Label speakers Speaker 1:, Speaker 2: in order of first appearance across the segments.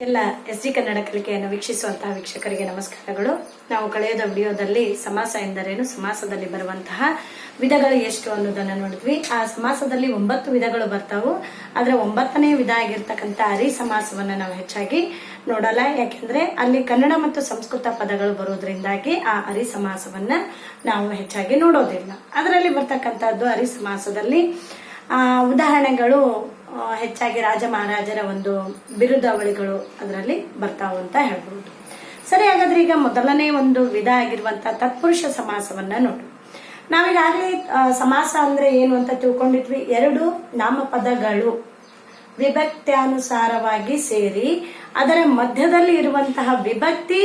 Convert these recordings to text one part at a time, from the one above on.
Speaker 1: ಎಲ್ಲ SD ಕನ್ನಡ ಕಲಿಕೆಯನ್ನು ವೀಕ್ಷಿಸುವಂತಹ ವೀಕ್ಷಕರಿಗೆ ನಮಸ್ಕಾರಗಳು. ನಾವು ಕಳೆದ ವಿಡಿಯೋದಲ್ಲಿ ಸಮಾಸ ಎಂದರೇನು, ಸಮಾಸದಲ್ಲಿ ಬರುವಂತಹ ವಿಧಗಳು ಎಷ್ಟು ಅನ್ನೋದನ್ನ ನೋಡಿದ್ವಿ. ಆ ಸಮಾಸದಲ್ಲಿ 9 ವಿಧಗಳು ಬರ್ತಾವು. ಆದ್ರೆ 9ನೇ ವಿಧ ಆಗಿರ್ತಕ್ಕಂಥ ಅರಿ ಸಮಾಸವನ್ನ ನಾವು ಹೆಚ್ಚಾಗಿ ನೋಡಲ್ಲ. ಯಾಕೆಂದ್ರೆ ಅಲ್ಲಿ ಕನ್ನಡ ಮತ್ತು ಸಂಸ್ಕೃತ ಪದಗಳು ಬರೋದ್ರಿಂದಾಗಿ ಆ ಅರಿ ಸಮಾಸವನ್ನ ನಾವು ಹೆಚ್ಚಾಗಿ ನೋಡೋದಿಲ್ಲ. ಅದರಲ್ಲಿ ಬರ್ತಕ್ಕಂಥದ್ದು ಅರಿ ಸಮಾಸದಲ್ಲಿ ಉದಾಹರಣೆಗಳು ಹೆಚ್ಚಾಗಿ ರಾಜ ಮಹಾರಾಜರ ಒಂದು ಬಿರುದಾವಳಿಗಳು ಅದರಲ್ಲಿ ಬರ್ತಾವು ಅಂತ ಹೇಳ್ಬಹುದು. ಸರಿ, ಹಾಗಾದ್ರೆ ಈಗ ಮೊದಲನೇ ಒಂದು ವಿಧ ಆಗಿರುವಂತಹ ತತ್ಪುರುಷ ಸಮಾಸವನ್ನ ನೋಡು. ನಾವೀಗಾಗಲೇ ಸಮಾಸ ಅಂದ್ರೆ ಏನು ಅಂತ ತಿಳ್ಕೊಂಡಿದ್ವಿ. 2 ನಾಮಪದಗಳು ವಿಭಕ್ತ್ಯಾನುಸಾರವಾಗಿ ಸೇರಿ ಅದರ ಮಧ್ಯದಲ್ಲಿ ಇರುವಂತಹ ವಿಭಕ್ತಿ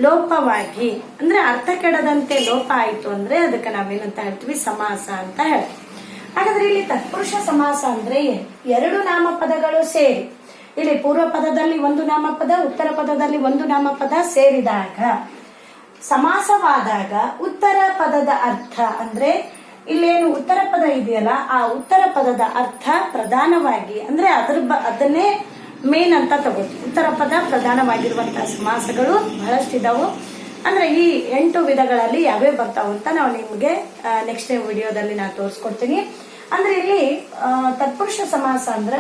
Speaker 1: ಲೋಪವಾಗಿ ಅಂದ್ರೆ ಅರ್ಥ ಕೆಡದಂತೆ ಲೋಪ ಆಯಿತು ಅಂದ್ರೆ ಅದಕ್ಕೆ ನಾವೇನಂತ ಹೇಳ್ತೀವಿ, ಸಮಾಸ ಅಂತ ಹೇಳ್ತೀವಿ. ಹಾಗಾದ್ರೆ ಇಲ್ಲಿ ತತ್ಪುರುಷ ಸಮಾಸ ಅಂದ್ರೆ 2 ನಾಮಪದಗಳು ಸೇರಿ, ಇಲ್ಲಿ ಪೂರ್ವ ಪದದಲ್ಲಿ 1 ನಾಮಪದ, ಉತ್ತರ ಪದದಲ್ಲಿ 1 ನಾಮಪದ ಸೇರಿದಾಗ ಸಮಾಸವಾದಾಗ ಉತ್ತರ ಪದದ ಅರ್ಥ ಅಂದ್ರೆ ಇಲ್ಲೇನು ಉತ್ತರ ಪದ ಇದೆಯಲ್ಲ, ಆ ಉತ್ತರ ಪದದ ಅರ್ಥ ಪ್ರಧಾನವಾಗಿ ಅಂದ್ರೆ ಅದನ್ನೇ ಮೇನ್ ಅಂತ ತಗೋತೀವಿ. ಉತ್ತರ ಪದ ಪ್ರಧಾನವಾಗಿರುವಂತಹ ಸಮಾಸಗಳು ಬಹಳಷ್ಟಿದಾವು. ಅಂದ್ರೆ ಈ 8 ವಿಧಗಳಲ್ಲಿ ಯಾವ್ಯಾವ ಬರ್ತಾವ ಅಂತ ನಾವು ನಿಮ್ಗೆ ನೆಕ್ಸ್ಟ್ ವಿಡಿಯೋದಲ್ಲಿ ನಾನು ತೋರಿಸ್ಕೊಡ್ತೀನಿ. ಅಂದ್ರೆ ಇಲ್ಲಿ ತತ್ಪುರುಷ ಸಮಾಸ ಅಂದ್ರೆ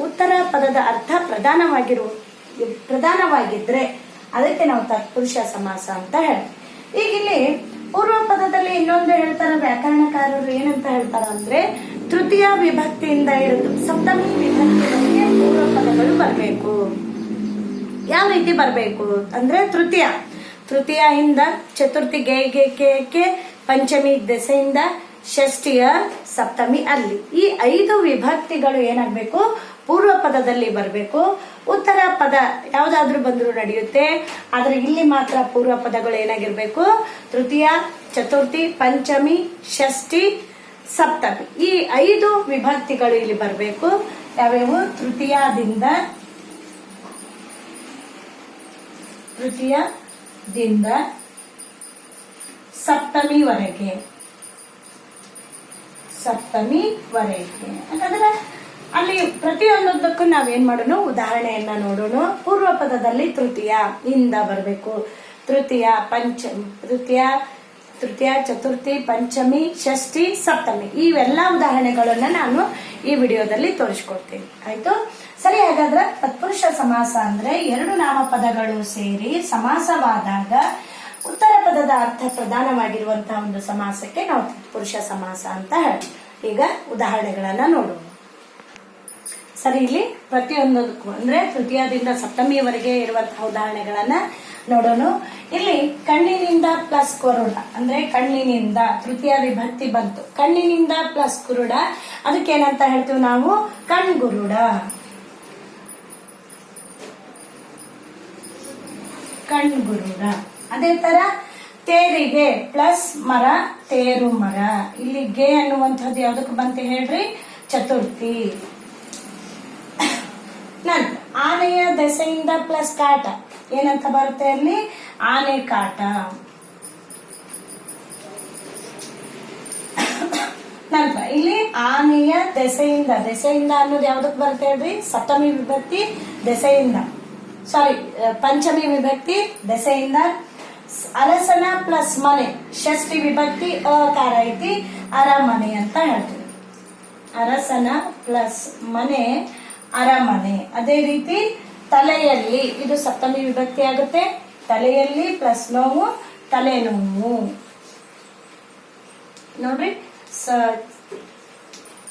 Speaker 1: ಉತ್ತರ ಪದದ ಅರ್ಥ ಪ್ರಧಾನವಾಗಿದ್ರೆ ಅದಕ್ಕೆ ನಾವು ತತ್ಪುರುಷ ಸಮಾಸ ಅಂತ ಹೇಳ್ತೀವಿ. ಈಗ ಇಲ್ಲಿ ಪೂರ್ವ ಪದದಲ್ಲಿ ಇನ್ನೊಂದು ಹೇಳ್ತಾರ ವ್ಯಾಕರಣಕಾರರು, ಏನಂತ ಹೇಳ್ತಾರ ಅಂದ್ರೆ ತೃತೀಯ ವಿಭಕ್ತಿಯಿಂದ ಹಿಡಿದು ಸಪ್ತಮಿ ವಿಭಕ್ತಿವರೆಗೆ ಪೂರ್ವ ಪದಗಳು ಬರಬೇಕು. ಯಾವ ರೀತಿ ಬರಬೇಕು ಅಂದ್ರೆ ತೃತೀಯಿಂದ ಚತುರ್ಥಿ ಗೆ ಪಂಚಮಿ ದೆಸೆಯಿಂದ ಷಷ್ಠಿಯ ಸಪ್ತಮಿ ಅಲ್ಲಿ ಈ 5 ವಿಭಕ್ತಿಗಳು ಏನಾಗಬೇಕು, ಪೂರ್ವ ಪದದಲ್ಲಿ ಬರಬೇಕು. ಉತ್ತರ ಪದ ಯಾವ್ದಾದ್ರು ಬಂದ್ರು ನಡೆಯುತ್ತೆ, ಆದ್ರೆ ಇಲ್ಲಿ ಮಾತ್ರ ಪೂರ್ವ ಪದಗಳು ಏನಾಗಿರ್ಬೇಕು, ತೃತೀಯ, ಚತುರ್ಥಿ, ಪಂಚಮಿ, ಷಷ್ಠಿ, ಸಪ್ತಮಿ ಈ 5 ವಿಭಕ್ತಿಗಳು ಇಲ್ಲಿ ಬರಬೇಕು. ಯಾವ್ಯಾವು? ತೃತೀಯದಿಂದ ಸಪ್ತಮಿವರೆಗೆ. ಯಾಕಂದ್ರೆ ಅಲ್ಲಿ ಪ್ರತಿಯೊಂದಕ್ಕೂ ನಾವೇನ್ ಮಾಡೋಣ, ಉದಾಹರಣೆಯನ್ನ ನೋಡೋಣ. ಪೂರ್ವ ಪದದಲ್ಲಿ ತೃತೀಯ ಇಂದ ಬರಬೇಕು. ತೃತೀಯ, ಚತುರ್ಥಿ, ಪಂಚಮಿ, ಷಷ್ಠಿ, ಸಪ್ತಮಿ ಇವೆಲ್ಲ ಉದಾಹರಣೆಗಳನ್ನ ನಾನು ಈ ವಿಡಿಯೋದಲ್ಲಿ ತೋರಿಸ್ಕೊಡ್ತೀನಿ. ಆಯ್ತು, ಸರಿ. ಹಾಗಾದ್ರೆ ತತ್ಪುರುಷ ಸಮಾಸ ಅಂದ್ರೆ 2 ನಾಮಪದಗಳು ಸೇರಿ ಸಮಾಸವಾದಾಗ ಉತ್ತರ ಪದದ ಅರ್ಥ ಪ್ರಧಾನವಾಗಿರುವಂತಹ ಒಂದು ಸಮಾಸಕ್ಕೆ ನಾವು ತತ್ಪುರುಷ ಸಮಾಸ ಅಂತ ಹೇಳ್ತೀವಿ. ಈಗ ಉದಾಹರಣೆಗಳನ್ನ ನೋಡೋಣ. ಸರಿ, ಇಲ್ಲಿ ಪ್ರತಿಯೊಂದಕ್ಕೂ ಅಂದ್ರೆ ತೃತೀಯದಿಂದ ಸಪ್ತಮಿಯವರೆಗೆ ಇರುವಂತಹ ಉದಾಹರಣೆಗಳನ್ನ ನೋಡೋಣ. ಇಲ್ಲಿ ಕಣ್ಣಿನಿಂದ ಪ್ಲಸ್ ಕುರುಡ ಅಂದ್ರೆ ಕಣ್ಣಿನಿಂದ ತೃತೀಯ ವಿಭಕ್ತಿ ಬಂತು. ಕಣ್ಣಿನಿಂದ ಪ್ಲಸ್ ಕುರುಡ ಅದಕ್ಕೆ ಏನಂತ ಹೇಳ್ತೀವಿ ನಾವು, ಕಣ್ಗುರುಡ. ಅದೇ ತರ ತೇರಿಗೆ ಪ್ಲಸ್ ಮರ, ತೇರು ಮರ. ಇಲ್ಲಿ ಗೆ ಅನ್ನುವಂಥದ್ದು ಯಾವ್ದಕ್ಕೆ ಬಂತ ಹೇಳ್ರಿ, ಚತುರ್ಥಿ. ನಂತರ ಆನೆಯ ದೆಸೆಯಿಂದ ಪ್ಲಸ್ ಕಾಟ ಏನಂತ ಬರುತ್ತೆ, ಅಲ್ಲಿ ಆನೆ ಕಾಟ. ನಂತರ ಇಲ್ಲಿ ಆನೆಯ ದೆಸೆಯಿಂದ ಅನ್ನೋದು ಯಾವ್ದಕ್ ಬರುತ್ತೆ ಹೇಳ್ರಿ, ಸಪ್ತಮಿ ವಿಭಕ್ತಿ ದೆಸೆಯಿಂದ, ಪಂಚಮಿ ವಿಭಕ್ತಿ ದೆಸೆಯಿಂದ. ಅರಸನ ಪ್ಲಸ್ ಮನೆ ಷಷ್ಠಿ ವಿಭಕ್ತಿ ಅಕಾರ ಐತಿ, ಅರಮನೆ ಅಂತ ಹೇಳ್ತೀವಿ. ಅರಸನ ಪ್ಲಸ್ ಮನೆ, ಅರಮನೆ. ಅದೇ ರೀತಿ ತಲೆಯಲ್ಲಿ ಇದು ಸಪ್ತಮಿ ವಿಭಕ್ತಿ ಆಗುತ್ತೆ. ತಲೆಯಲ್ಲಿ ಪ್ಲಸ್ ನೋವು, ತಲೆನೋವು. ನೋಡ್ರಿ,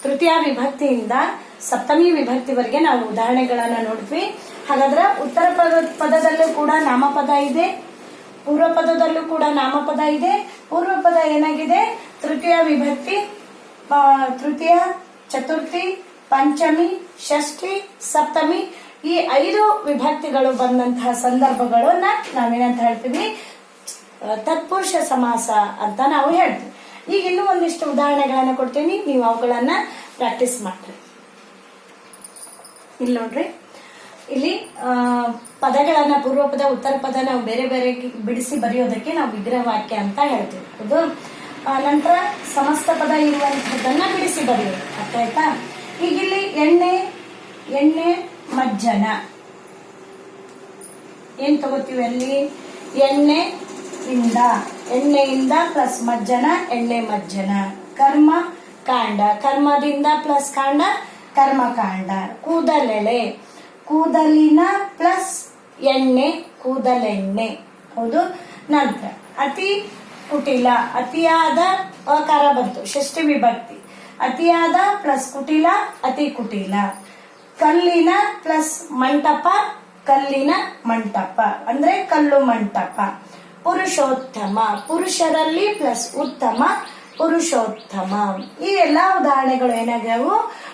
Speaker 1: ತೃತೀಯ ವಿಭಕ್ತಿಯಿಂದ ಸಪ್ತಮಿ ವಿಭಕ್ತಿವರೆಗೆ ನಾವು ಉದಾಹರಣೆಗಳನ್ನ ನೋಡಿದ್ವಿ. ಹಾಗಾದ್ರೆ ಉತ್ತರ ಪದದಲ್ಲೂ ಕೂಡ ನಾಮಪದ ಇದೆ, ಪೂರ್ವ ಪದದಲ್ಲೂ ಕೂಡ ನಾಮಪದ ಇದೆ. ಪೂರ್ವ ಪದ ಏನಾಗಿದೆ, ತೃತೀಯ ವಿಭಕ್ತಿ, ತೃತೀಯ, ಚತುರ್ಥಿ, ಪಂಚಮಿ, ಷಷ್ಠಿ, ಸಪ್ತಮಿ ಈ 5 ವಿಭಕ್ತಿಗಳು ಬಂದಂತಹ ಸಂದರ್ಭಗಳನ್ನ ನಾವೇನಂತ ಹೇಳ್ತೀವಿ, ತತ್ಪುರುಷ ಸಮಾಸ ಅಂತ ನಾವು ಹೇಳ್ತೀವಿ. ಈಗ ಇನ್ನೂ ಒಂದಿಷ್ಟು ಉದಾಹರಣೆಗಳನ್ನ ಕೊಡ್ತೀನಿ, ನೀವು ಅವುಗಳನ್ನ ಪ್ರಾಕ್ಟೀಸ್ ಮಾಡ್ರಿ. ಇಲ್ಲಿ ನೋಡ್ರಿ, ಇಲ್ಲಿ ಪದಗಳನ್ನ ಪೂರ್ವ ಪದ, ಉತ್ತರ ಪದ ನಾವು ಬೇರೆ ಬೇರೆ ಬಿಡಿಸಿ ಬರೆಯೋದಕ್ಕೆ ನಾವು ವಿಗ್ರಹ ವಾಕ್ಯ ಅಂತ ಹೇಳ್ತೀವಿ. ಅದು ನಂತರ ಸಮಸ್ತ ಪದ ಇರುವಂತಹದ್ದನ್ನ ಬಿಡಿಸಿ ಬರೆಯೋದು. ಅರ್ಥ ಆಯ್ತಾ? ಈಗ ಇಲ್ಲಿ ಎಣ್ಣೆ ಮಜ್ಜನ ಏನ್ ತಗೋತೀವಿ ಅಲ್ಲಿ? ಎಣ್ಣೆ ಎಣ್ಣೆಯಿಂದ ಪ್ಲಸ್ ಮಜ್ಜನ, ಎಣ್ಣೆ ಮಜ್ಜನ. ಕರ್ಮ ಕಾಂಡ, ಕರ್ಮದಿಂದ ಪ್ಲಸ್ ಕಾಂಡ, ಕರ್ಮಕಾಂಡ. ಕೂದಲೆಳೆ, ಕೂದಲಿನ ಪ್ಲಸ್ ಎಣ್ಣೆ, ಕೂದಲೆಣ್ಣೆ. ಹೌದು. ನಂತರ ಅತಿ ಕುಟಿಲ, ಅತಿಯಾದ ಅಕಾರ ಬಂತು, ಷಷ್ಠಿ ವಿಭಕ್ತಿ. ಅತಿಯಾದ ಪ್ಲಸ್ ಕುಟಿಲ, ಅತಿ ಕುಟಿಲ. ಕಲ್ಲಿನ ಪ್ಲಸ್ ಮಂಟಪ, ಕಲ್ಲಿನ ಮಂಟಪ ಅಂದ್ರೆ ಕಲ್ಲು ಮಂಟಪ. ಪುರುಷೋತ್ತಮ, ಪುರುಷರಲ್ಲಿ ಪ್ಲಸ್ ಉತ್ತಮ, ಪುರುಷೋತ್ತಮ. ಈ ಎಲ್ಲಾ ಉದಾಹರಣೆಗಳು ಏನಾಗ್ಯಾವು?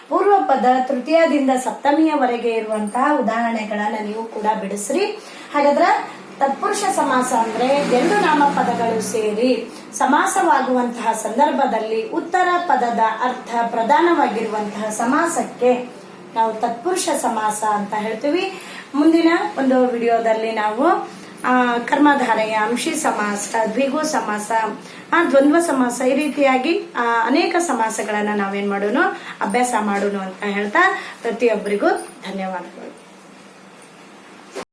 Speaker 1: ಪೂರ್ವ ಪದ ತೃತೀಯದಿಂದ ಸಪ್ತಮಿಯವರೆಗೆ ಇರುವಂತಹ ಉದಾಹರಣೆಗಳನ್ನ ನೀವು ಕೂಡ ಬಿಡಿಸ್ರಿ. ಹಾಗಾದ್ರ ತತ್ಪುರುಷ ಸಮಾಸ ಅಂದ್ರೆ ಎರಡು ನಾಮಪದಗಳು ಸೇರಿ ಸಮಾಸವಾಗುವಂತಹ ಸಂದರ್ಭದಲ್ಲಿ ಉತ್ತರ ಪದದ ಅರ್ಥ ಪ್ರಧಾನವಾಗಿರುವಂತಹ ಸಮಾಸಕ್ಕೆ ನಾವು ತತ್ಪುರುಷ ಸಮಾಸ ಅಂತ ಹೇಳ್ತೀವಿ. ಮುಂದಿನ ಒಂದು ವಿಡಿಯೋದಲ್ಲಿ ನಾವು ಕರ್ಮಧಾರಯ, ಅಂಶಿ ಸಮಾಸ, ದ್ವಿಗು ಸಮಾಸ, ದ್ವಂದ್ವ ಸಮಾಸ, ಈ ರೀತಿಯಾಗಿ ಅನೇಕ ಸಮಾಸಗಳನ್ನ ನಾವೇನ್ ಮಾಡೋಣ, ಅಭ್ಯಾಸ ಮಾಡೋಣ ಅಂತ ಹೇಳ್ತಾ ಪ್ರತಿಯೊಬ್ಬರಿಗೂ ಧನ್ಯವಾದಗಳು.